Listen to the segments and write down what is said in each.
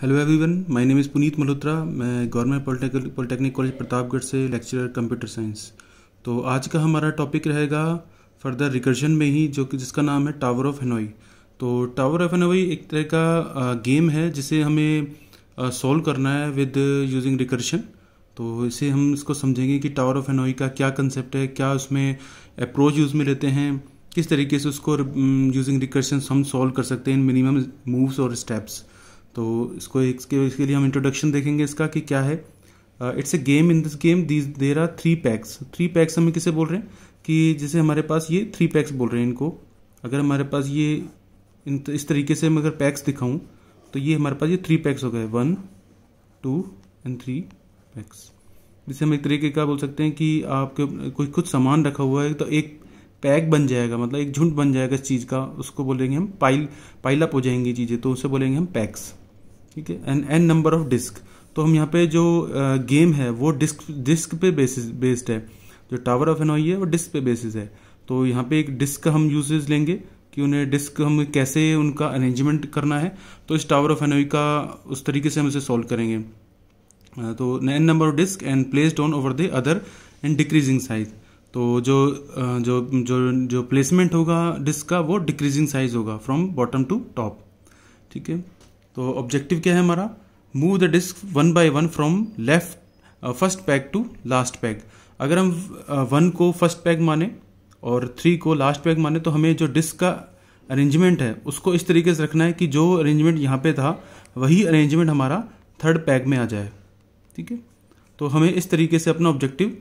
Hello everyone, my name is Puneet Malhotra. मैं government polytechnic college Pratapgarh से lecturer computer science. तो आज का हमारा टॉपिक रहेगा फर्दर रिकर्जन में ही, जो कि जिसका नाम है टावर ऑफ हेनोई। तो टावर ऑफ हेनोई एक तरह का गेम है जिसे हमें सॉल्व करना है विद यूजिंग रिकर्जन। तो इसे हम इसको समझेंगे कि टावर ऑफ हेनोई का क्या कंसेप्ट है, क्या उसमें अप्रोच यूज़ में लेते हैं, किस तरीके से उसको यूजिंग रिकर्जन हम सॉल्व कर सकते हैं इन मिनिमम मूव्स और स्टेप्स। तो इसके लिए हम इंट्रोडक्शन देखेंगे इसका कि क्या है। It's a game. In this game there are three pegs हमें किसे बोल रहे हैं कि जैसे हमारे पास ये थ्री पैक्स बोल रहे हैं इनको। अगर हमारे पास ये इस तरीके से मैं अगर पैक्स दिखाऊं तो ये हमारे पास ये थ्री पैक्स हो गए, 1 2 एंड 3 पैक्स। जिसे हम एक तरीके का बोल सकते हैं कि आपके कोई कुछ सामान रखा हुआ है तो एक पैक बन जाएगा, मतलब एक झुंड बन जाएगा इस चीज़ का। उसको बोलेंगे हम पाइल अप हो जाएंगी चीज़ें, तो उसे बोलेंगे हम पैक्स। ठीक है। N number of disc. तो हम यहाँ पे जो गेम है वो डिस्क पे बेस्ड है। जो टावर ऑफ हेनोई है वो डिस्क पे बेसिस है। तो यहाँ पे एक डिस्क का हम यूजेज लेंगे कि उन्हें डिस्क हम कैसे उनका अरेंजमेंट करना है। तो इस टावर ऑफ हेनोई का उस तरीके से हम इसे सॉल्व करेंगे। तो n number of disc and placed on over the other and decreasing size. तो जो प्लेसमेंट होगा डिस्क का वो डिक्रीजिंग साइज होगा फ्रॉम बॉटम टू टॉप। ठीक है। तो ऑब्जेक्टिव क्या है हमारा? Move the disc 1 by 1 from left first peg to last peg. अगर हम 1 को फर्स्ट पैक माने और 3 को लास्ट पैक माने तो हमें जो डिस्क का अरेंजमेंट है उसको इस तरीके से रखना है कि जो अरेंजमेंट यहाँ पे था वही अरेंजमेंट हमारा थर्ड पैक में आ जाए। ठीक है। तो हमें इस तरीके से अपना ऑब्जेक्टिव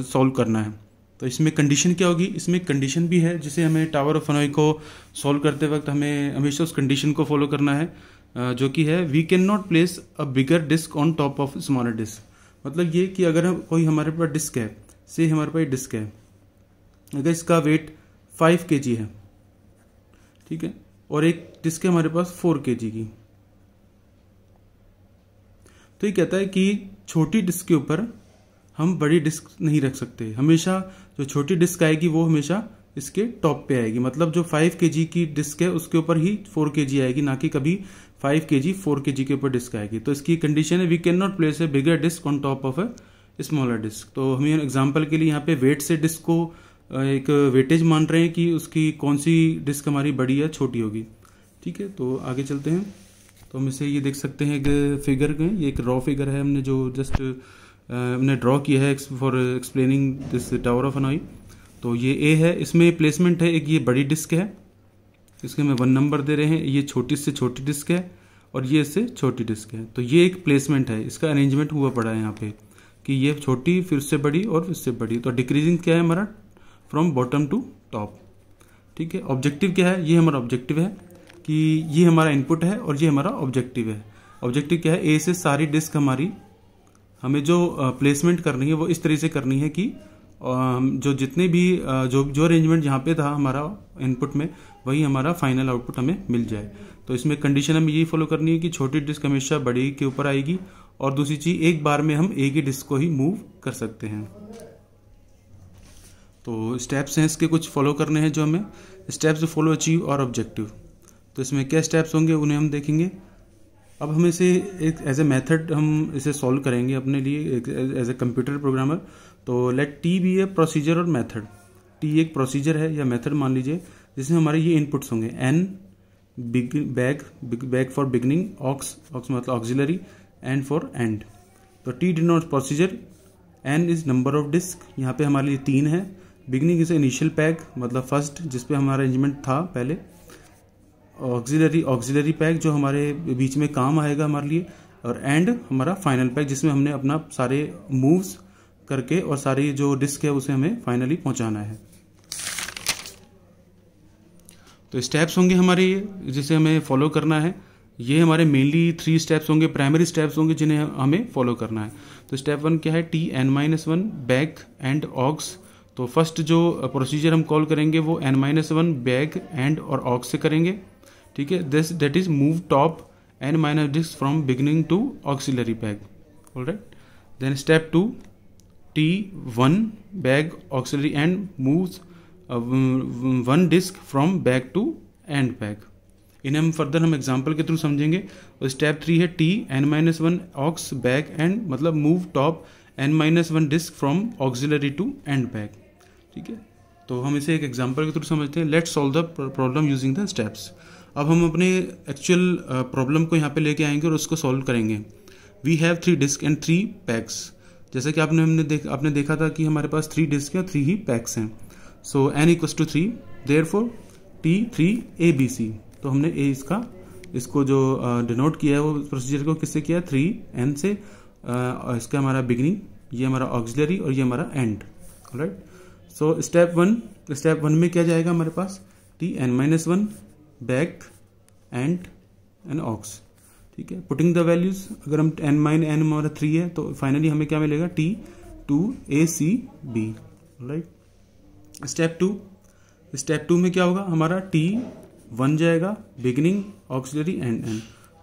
सॉल्व करना है। तो इसमें कंडीशन क्या होगी? इसमें कंडीशन भी है जिसे हमें टावर ऑफ हेनोई को सॉल्व करते वक्त हमें हमेशा उस कंडीशन को फॉलो करना है, जो कि है we can not place a bigger disc on top of smaller disc. मतलब ये कि अगर कोई हमारे पास डिस्क है, से हमारे पास डिस्क है, अगर इसका वेट 5 kg है, ठीक है, और एक डिस्क है हमारे पास 4 kg की, तो ये कहता है कि छोटी डिस्क के ऊपर हम बड़ी डिस्क नहीं रख सकते। हमेशा जो छोटी डिस्क आएगी वो हमेशा इसके टॉप पे आएगी। मतलब जो 5 kg की डिस्क है उसके ऊपर ही 4 kg आएगी, ना कि कभी 5 kg 4 kg के ऊपर डिस्क आएगी। तो इसकी कंडीशन है we can not place a bigger disc on top of a smaller disc. तो हम एग्जाम्पल के लिए यहाँ पे वेट से डिस्क को एक वेटेज मान रहे हैं कि उसकी कौन सी डिस्क हमारी बड़ी या छोटी होगी। ठीक है। तो आगे चलते हैं। तो हम इसे ये देख सकते हैं एक फिगर में, ये एक रॉ फिगर है हमने जो जस्ट हमने ड्रॉ किया है for explaining this tower of Hanoi. तो ये ए है, इसमें प्लेसमेंट है, एक ये बड़ी डिस्क है, इसके में 1 नंबर दे रहे हैं, ये छोटी से छोटी डिस्क है और ये इससे छोटी डिस्क है। तो ये एक प्लेसमेंट है, इसका अरेंजमेंट हुआ पड़ा है यहाँ पे कि ये छोटी फिर उससे बड़ी और इससे बड़ी। तो डिक्रीजिंग क्या है हमारा? From bottom to top. ठीक है। ऑब्जेक्टिव क्या है? ये हमारा ऑब्जेक्टिव है कि ये हमारा इनपुट है और ये हमारा ऑब्जेक्टिव है। ऑब्जेक्टिव क्या है? ए से सारी डिस्क हमारी हमें जो प्लेसमेंट करनी है वो इस तरह से करनी है कि जो जितने भी जो अरेंजमेंट जहाँ पे था हमारा इनपुट में वही हमारा फाइनल आउटपुट हमें मिल जाए। तो इसमें कंडीशन हमें यही फॉलो करनी है कि छोटी डिस्क हमेशा बड़ी के ऊपर आएगी और दूसरी चीज एक बार में हम एक ही डिस्क को ही मूव कर सकते हैं। तो स्टेप्स हैं इसके कुछ फॉलो करने हैं जो हमें स्टेप्स फॉलो अचीव और ऑब्जेक्टिव। तो इसमें क्या स्टेप्स होंगे उन्हें हम देखेंगे। अब हम इसे एक एज ए मेथड हम इसे सॉल्व करेंगे अपने लिए एज ए कंप्यूटर प्रोग्रामर। तो लेट टी बी ए प्रोसीजर और मेथड। टी एक प्रोसीजर है या मेथड मान लीजिए जिसमें हमारे ये इनपुट्स होंगे। N beg for beginning, aux मतलब ऑक्सिलरी, एंड फॉर एंड। तो T denotes procedure, n is number of disc, यहाँ पे हमारे लिए 3 है। बिगनिंग इज इनिशियल पैक मतलब फर्स्ट जिसपे हमारा अरेंजमेंट था पहले। ऑक्सिलरी पैक जो हमारे बीच में काम आएगा हमारे लिए, और एंड हमारा फाइनल पैक जिसमें हमने अपना सारे मूव्स करके और सारी जो डिस्क है उसे हमें फाइनली पहुंचाना है। तो स्टेप्स होंगे हमारे ये जिसे हमें फॉलो करना है। ये हमारे मेनली 3 स्टेप्स होंगे, प्राइमरी स्टेप्स होंगे जिन्हें हमें फॉलो करना है। तो स्टेप 1 क्या है? T(n-1) beg and aux. तो फर्स्ट जो प्रोसीजर हम कॉल करेंगे वो n-1 बैक एंड और ऑक्स से करेंगे। ठीक है। This that is move top n- disc from beginning to auxiliary peg. Alright. Then step 2 T1 beg auxiliary and moves 1 disc from beg to end peg. इन्हें हम further हम example के through समझेंगे। और स्टेप 3 है T n-1 aux back and, मतलब move top n-1 disk from auxiliary to end back. ठीक है, तो हम इसे एक एग्जांपल के थ्रू समझते हैं। Let's solve the problem using the steps. अब हम अपने एक्चुअल प्रॉब्लम को यहाँ पे लेके आएंगे और उसको सॉल्व करेंगे। We have 3 disc and 3 pegs. जैसे कि आपने देखा था कि हमारे पास 3 डिस्क है और 3 ही पैक्स हैं। So n equals to 3, therefore t 3 ABC। तो हमने इसको जो डिनोट किया है वो प्रोसीजर को किससे किया, 3n से। इसका हमारा बिगिनिंग, ये हमारा ऑक्सिलरी और ये हमारा and. Alright, so step one में क्या जाएगा हमारे पास, Tn-1 बैक एंड ऑक्स। ठीक है, पुटिंग द वैल्यूज, अगर हम n हमारा 3 है तो फाइनली हमें क्या मिलेगा, T2ACB। राइट, स्टेप टू में क्या होगा, हमारा T1 जाएगा, beginning auxiliary and.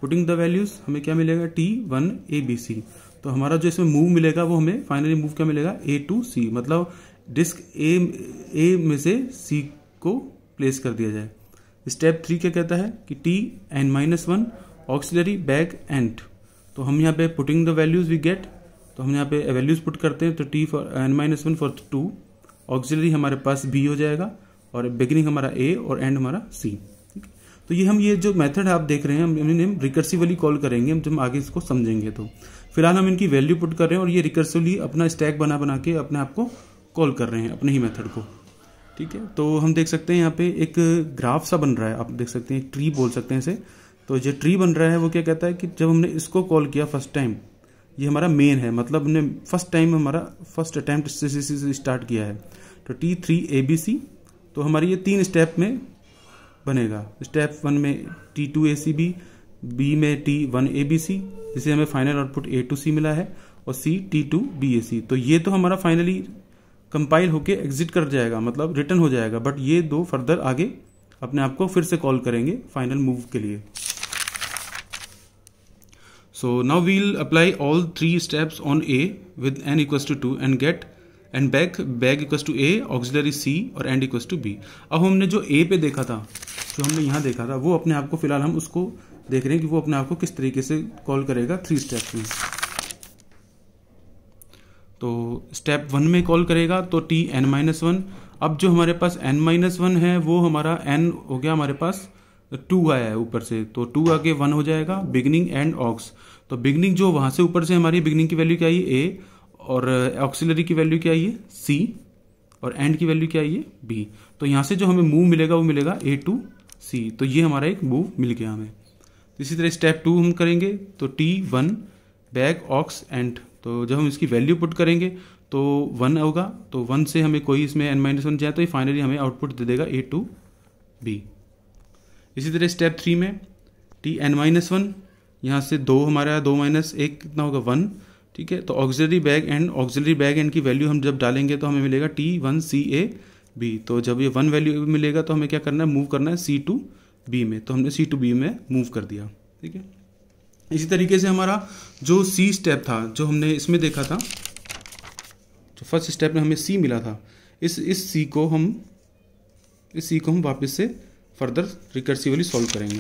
Putting the values हमें क्या मिलेगा, T1ABC। तो हमारा जो इसमें मूव मिलेगा वो हमें फाइनली मूव क्या मिलेगा, A to C, मतलब डिस्क ए में से C को प्लेस कर दिया जाए। स्टेप 3 क्या कहता है कि Tn-1 ऑक्सिलरी बैक एंड। तो हम यहाँ पे putting the values we get, तो हम यहाँ पे वैल्यूज पुट करते हैं। तो T for n-1 for 2, auxiliary हमारे पास B हो जाएगा और बिगिनिंग हमारा A और एंड हमारा C। तो ये जो मेथड आप देख रहे हैं हम इन्हें रिकर्सिवली कॉल करेंगे हम जब आगे इसको समझेंगे। तो फिलहाल हम इनकी वैल्यू पुट कर रहे हैं और ये रिकर्सिवली अपना स्टैक बना के अपने आप को कॉल कर रहे हैं, अपने ही मेथड को। ठीक है, तो हम देख सकते हैं यहाँ पे एक ग्राफ सा बन रहा है, आप देख सकते हैं, ट्री बोल सकते हैं इसे। तो जो ट्री बन रहा है वो क्या कहता है कि जब हमने इसको कॉल किया फर्स्ट टाइम, ये हमारा मेन है, मतलब हमने फर्स्ट अटैम्प्ट से स्टार्ट किया है। तो T3ABC, तो हमारी ये 3 स्टेप में बनेगा। स्टेप 1 में T2ACB, B में T1ABC, जिसे हमें final output A to C मिला है, और C T2BAC। तो ये तो हमारा फाइनली कंपाइल होके एग्जिट कर जाएगा, मतलब रिटर्न हो जाएगा। बट ये 2 फर्दर आगे अपने आप को फिर से कॉल करेंगे फाइनल मूव के लिए। So now we'll apply all 3 steps on A with n equals to 2 and get and beg equals to A, auxiliary C और एंड इक्वल्स टू B। अब हमने जो A पे देखा था, जो हमने यहाँ देखा था, वो अपने आप को फिलहाल हम उसको देख रहे हैं कि वो अपने आप को किस तरीके से कॉल करेगा 3 स्टेप्स में। तो स्टेप 1 में कॉल करेगा तो Tn-1। अब जो हमारे पास n-1 है वो हमारा n हो गया, हमारे पास 2 आया है ऊपर से, तो 2 आगे 1 हो जाएगा, बिगिनिंग एंड ऑक्स। तो बिगिनिंग जो वहां से ऊपर से हमारी बिगिनिंग की वैल्यू क्या आई है, A, और ऑक्सिलरी की वैल्यू क्या आई है, C, और एंड की वैल्यू क्या आई है, B। तो यहां से जो हमें मूव मिलेगा वो मिलेगा A to C। तो ये हमारा एक मूव मिल गया हमें। इसी तरह स्टेप 2 हम करेंगे, तो T1 बैक ऑक्स एंड। तो जब हम इसकी वैल्यू पुट करेंगे तो 1 होगा, तो 1 से हमें कोई इसमें n-1 जाए तो ये फाइनली हमें आउटपुट दे देगा A to B। इसी तरह स्टेप 3 में Tn-1, यहाँ से 2 हमारा 2 माइनस 1 कितना होगा, 1। ठीक है, तो ऑक्सिलरी बैक एंड की वैल्यू हम जब डालेंगे तो हमें मिलेगा T1CAB। तो जब ये 1 वैल्यू मिलेगा तो हमें क्या करना है, मूव करना है C to B में। तो हमने C to B में मूव कर दिया। ठीक है, इसी तरीके से हमारा जो C स्टेप था, जो हमने इसमें देखा था, जो फर्स्ट स्टेप में हमें C मिला था, इस C को हम वापस से फर्दर रिकर्सिवली सॉल्व करेंगे।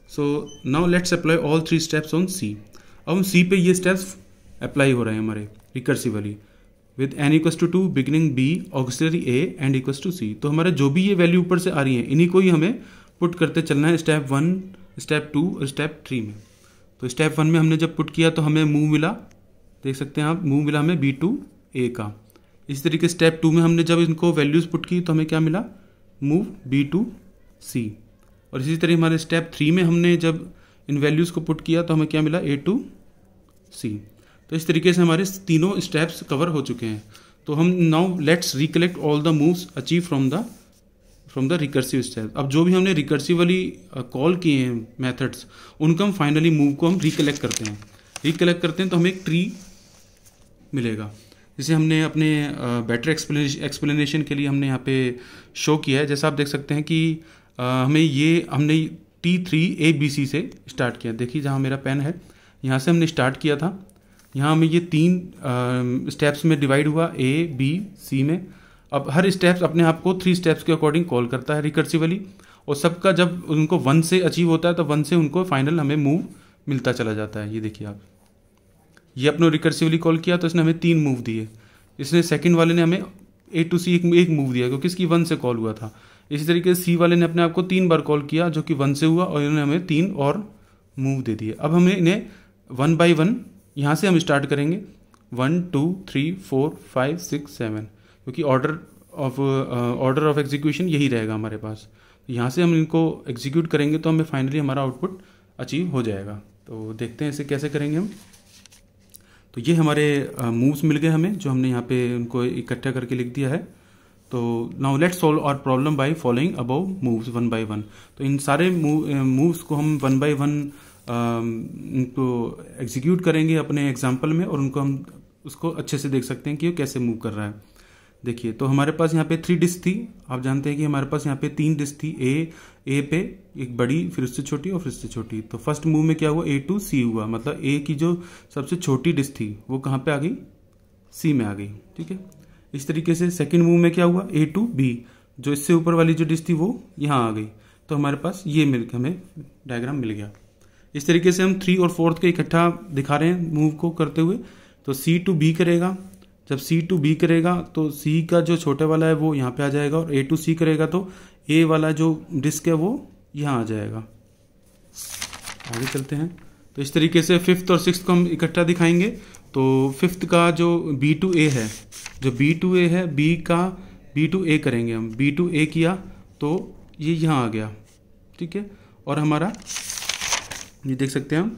So now let's apply all 3 steps on C। अब हम C पे ये स्टेप्स अप्लाई हो रहे हैं हमारे recursively with n equals to 2, beginning B, auxiliary A and equals to C। तो हमारे जो भी ये वैल्यू ऊपर से आ रही है इन्हीं को ही हमें पुट करते चलना है स्टेप 1, स्टेप 2 और स्टेप 3 में। तो स्टेप 1 में हमने जब पुट किया तो हमें मूव मिला, देख सकते हैं आप, मूव मिला हमें B to A का। इसी तरीके स्टेप 2 में हमने जब इनको वैल्यूज पुट की तो हमें क्या मिला, मूव B to C। और इसी तरह हमारे स्टेप 3 में हमने जब इन वैल्यूज को पुट किया तो हमें क्या मिला, A to C। तो इस तरीके से हमारे तीनों स्टेप्स कवर हो चुके हैं। तो हम now let's recollect all the moves achieve from the recursive step. अब जो भी हमने रिकर्सिवली कॉल किए हैं मेथड्स, उनका हम फाइनली मूव को हम रिकलेक्ट करते हैं तो हमें एक ट्री मिलेगा, जिसे हमने अपने बेटर एक्सप्लेनेशन के लिए हमने यहाँ पे शो किया है। जैसा आप देख सकते हैं कि हमने T3ABC से स्टार्ट किया। देखिए जहाँ मेरा पेन है, यहाँ से हमने स्टार्ट किया था। यहाँ हमें ये 3 स्टेप्स में डिवाइड हुआ, A, B, C में। अब हर स्टेप्स अपने आप को 3 स्टेप्स के अकॉर्डिंग कॉल करता है रिकर्सिवली, और सबका जब उनको 1 से अचीव होता है तो 1 से उनको फाइनल हमें मूव मिलता चला जाता है। ये देखिए आप, ये अपने रिकर्सिवली कॉल किया तो इसने हमें 3 मूव दिए, इसने सेकंड वाले ने हमें A to C एक मूव दिया क्योंकि इसकी 1 से कॉल हुआ था। इसी तरीके से C वाले ने अपने आप को 3 बार कॉल किया जो कि 1 से हुआ और इन्होंने हमें 3 और मूव दे दिए। अब हमें इन्हें 1 by 1 यहाँ से हम स्टार्ट करेंगे 1 2 3 4 5 6 7 क्योंकि ऑर्डर ऑफ एग्जीक्यूशन यही रहेगा हमारे पास। यहाँ से हम इनको एग्जीक्यूट करेंगे तो हमें फाइनली हमारा आउटपुट अचीव हो जाएगा। तो देखते हैं इसे कैसे करेंगे हम। तो ये हमारे मूव्स मिल गए हमें जो हमने यहाँ पे उनको इकट्ठा करके लिख दिया है। तो now let's solve our problem by following above moves 1 by 1। तो इन सारे मूव्स को हम 1 by 1 इनको एग्जीक्यूट करेंगे अपने एग्जाम्पल में और उनको हम उसको अच्छे से देख सकते हैं कि वो कैसे मूव कर रहा है। देखिए, तो हमारे पास यहाँ पे 3 डिस्क थी। आप जानते हैं कि हमारे पास यहाँ पे 3 डिस्क थी, ए पे एक बड़ी, फिर उससे छोटी और फिर उससे छोटी। तो फर्स्ट मूव में क्या हुआ, A to C हुआ, मतलब ए की जो सबसे छोटी डिस्क थी वो कहाँ पे आ गई, C में आ गई। ठीक है, इस तरीके से सेकंड मूव में क्या हुआ, A to B, जो इससे ऊपर वाली जो डिस्क थी वो यहाँ आ गई। तो हमारे पास ये हमें डायग्राम मिल गया। इस तरीके से हम 3 और 4 को इकट्ठा दिखा रहे हैं मूव को करते हुए। तो C to B करेगा, जब C to B करेगा तो C का जो छोटे वाला है वो यहाँ पे आ जाएगा और A to C करेगा तो A वाला जो डिस्क है वो यहाँ आ जाएगा। आगे चलते हैं। तो इस तरीके से 5th और 6th को हम इकट्ठा दिखाएंगे। तो 5th का जो B to A है, जो B to A है, B का B to A करेंगे हम। B to A किया तो ये यहाँ आ गया। ठीक है, और हमारा ये देख सकते हैं हम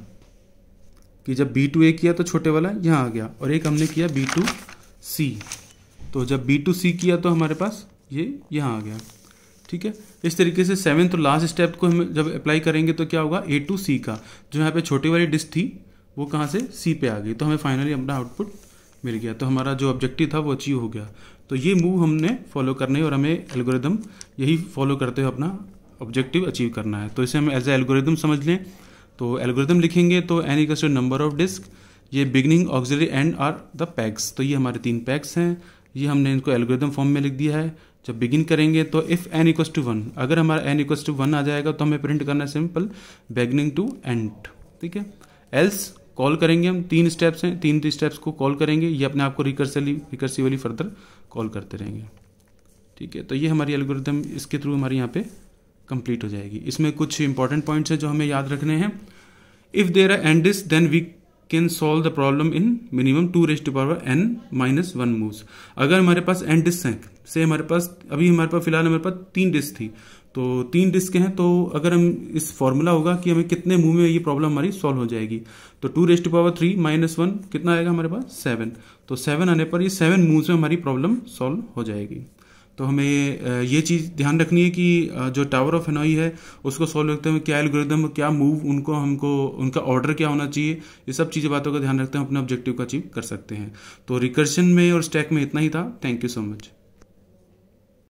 कि जब B to A किया तो छोटे वाला यहाँ आ गया और एक हमने किया B to C। तो जब B to C किया तो हमारे पास ये यहाँ आ गया। ठीक है, इस तरीके से 7th और लास्ट स्टेप को हम जब अप्लाई करेंगे तो क्या होगा, A to C का जो यहाँ पे छोटी वाली डिस्क थी वो कहाँ से C पे आ गई। तो हमें फाइनली अपना आउटपुट मिल गया। तो हमारा जो ऑब्जेक्टिव था वो अचीव हो गया। तो ये मूव हमने फॉलो करने और हमें एल्गोरिदम यही फॉलो करते हुए अपना ऑब्जेक्टिव अचीव करना है। तो इसे हम एज ए एल्गोरिदम समझ लें। तो एल्गोरिदम लिखेंगे तो n equals to number of disk, ये beginning auxiliary and are the pegs. तो ये हमारे 3 पैक्स हैं, ये हमने इनको एल्गोरिदम फॉर्म में लिख दिया है। जब बिगिन करेंगे तो इफ़ n इक्वल्स टू 1, अगर हमारा n इक्वल्स टू 1 आ जाएगा तो हमें प्रिंट करना है सिंपल बिगनिंग टू एंड। ठीक है, एल्स कॉल करेंगे हम, 3 स्टेप्स हैं, 3 स्टेप्स को कॉल करेंगे, ये अपने आप को रिकर्सिवली फर्दर कॉल करते रहेंगे। ठीक है, तो ये हमारी एल्गोरिदम इसके थ्रू हमारी यहाँ पे कंप्लीट हो जाएगी। इसमें कुछ इंपॉर्टेंट पॉइंट्स हैं जो हमें याद रखने हैं। If there are n disks then we can solve the problem in minimum 2n-1 moves. अगर हमारे पास n डिस्क हैं, से हमारे पास फिलहाल हमारे पास 3 डिस्क थी, तो 3 डिस्क हैं, तो अगर हम इस फॉर्मूला होगा कि हमें कितने मूव में ये प्रॉब्लम हमारी सॉल्व हो जाएगी। तो 2^3 - 1 कितना आएगा हमारे पास, 7। तो 7 आने पर ये 7 मूव्स में हमारी प्रॉब्लम सॉल्व हो जाएगी। तो हमें ये चीज़ ध्यान रखनी है कि जो टावर ऑफ हेनॉई है उसको सॉल्व करते हुए क्या एल्गोरिदम, क्या मूव, हमको उनका ऑर्डर क्या होना चाहिए, ये सब चीज़ें बातों का ध्यान रखते हैं अपने ऑब्जेक्टिव को अचीव कर सकते हैं। तो रिकर्शन में और स्टैक में इतना ही था। Thank you so much.